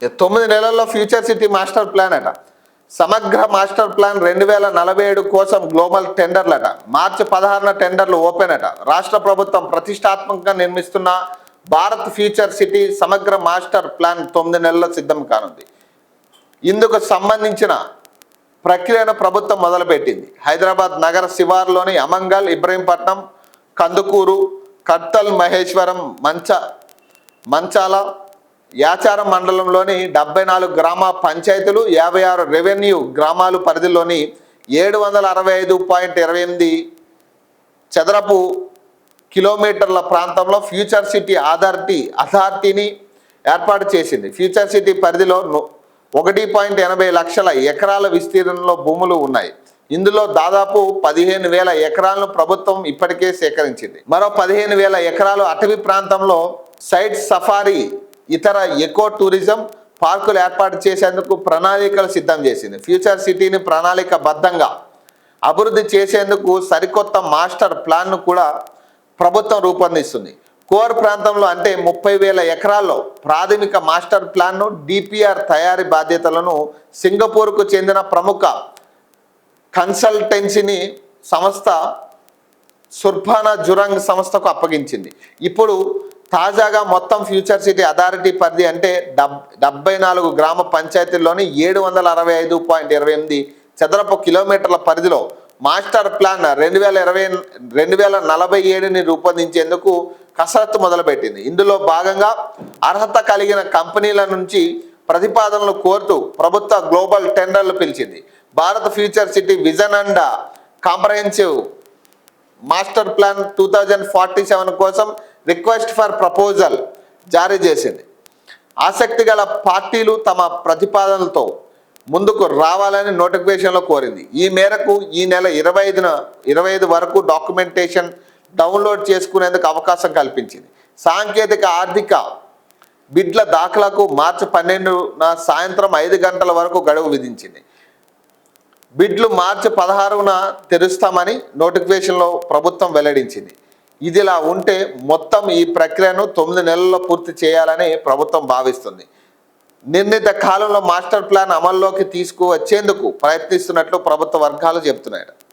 9 నెలల్లో future city master plan అట. సమగ్ర మాస్టర్ ప్లాన్ 2047 కోసం గ్లోబల్ టెండర్లట. మార్చి 16న టెండర్లు ఓపెన్ అట. రాష్ట్ర ప్రభుత్వం ప్రతిష్టాత్మకంగా నిర్మిస్తున్న భారత్ ఫ్యూచర్ సిటీ సమగ్ర మాస్టర్ ప్లాన్ 9 నెలల్లో సిద్ధం కానుంది. ఇందుకు సంబంధించిన ప్రక్రియను ప్రభుత్వం మొదలుపెట్టింది. హైదరాబాద్ నగర శివార్లోని అమంగల్, ఇబ్రహీంపట్నం, కందుకూరు, కట్టల్, మహేశ్వరం, మంచాల, యాచారం మండలంలోని 74 గ్రామ పంచాయతీలు, 56 రెవెన్యూ గ్రామాలు పరిధిలోని 765.28 చదరపు కిలోమీటర్ల ప్రాంతంలో ఫ్యూచర్ సిటీ అథారిటీని ఏర్పాటు చేసింది. ఫ్యూచర్ సిటీ పరిధిలో 1.80 లక్షల ఎకరాల విస్తీర్ణంలో భూములు ఉన్నాయి. ఇందులో దాదాపు 15,000 ఎకరాలను ప్రభుత్వం ఇప్పటికే సేకరించింది. మరో 15,000 ఎకరాలు అటవీ ప్రాంతంలో సైట్ సఫారీ, ఇతర ఎకో టూరిజం పార్కులు ఏర్పాటు చేసేందుకు ప్రణాళికలు సిద్ధం చేసింది. ఫ్యూచర్ సిటీని ప్రణాళికబద్ధంగా అభివృద్ధి చేసేందుకు సరికొత్త మాస్టర్ ప్లాన్ను కూడా ప్రభుత్వం రూపొందిస్తుంది. కోర్ ప్రాంతంలో అంటే 30,000 ఎకరాల్లో ప్రాథమిక మాస్టర్ ప్లాన్ను, డిపిఆర్ తయారీ బాధ్యతలను సింగపూర్కు చెందిన ప్రముఖ కన్సల్టెన్సీని సంస్థ సుర్భానా జురాంగ్ సంస్థకు అప్పగించింది. ఇప్పుడు తాజాగా మొత్తం ఫ్యూచర్ సిటీ అథారిటీ పరిధి అంటే 74 గ్రామ పంచాయతీల్లోని 765.28 చదరపు కిలోమీటర్ల పరిధిలో మాస్టర్ ప్లాన్ 2047ని రూపొందించేందుకు కసరత్తు మొదలుపెట్టింది. ఇందులో భాగంగా అర్హత కలిగిన కంపెనీల నుంచి ప్రతిపాదనలు కోరుతూ ప్రభుత్వ గ్లోబల్ టెండర్లు పిలిచింది. Bharat future city vision and comprehensive master plan 2047 కోసం రిక్వెస్ట్ ఫర్ ప్రపోజల్ జారీ చేసింది. ఆసక్తి గల పార్టీలు తమ ప్రతిపాదనలతో ముందుకు రావాలని నోటిఫికేషన్లో కోరింది. ఈ మేరకు ఈ నెల 25 వరకు డాక్యుమెంటేషన్ డౌన్లోడ్ చేసుకునేందుకు అవకాశం కల్పించింది. సాంకేతిక ఆర్థిక బిడ్ల దాఖలకు మార్చి 12న సాయంత్రం 5 గంటల వరకు గడువు విధించింది. బిడ్లు మార్చి 16న తెరుస్తామని నోటిఫికేషన్లో ప్రభుత్వం వెల్లడించింది. ఇదిలా ఉంటే మొత్తం ఈ ప్రక్రియను 9 నెలల్లో పూర్తి చేయాలని ప్రభుత్వం భావిస్తుంది. నిర్ణీత కాలంలో మాస్టర్ ప్లాన్ అమల్లోకి తీసుకువచ్చేందుకు ప్రయత్నిస్తున్నట్లు ప్రభుత్వ వర్గాలు చెబుతున్నాయి.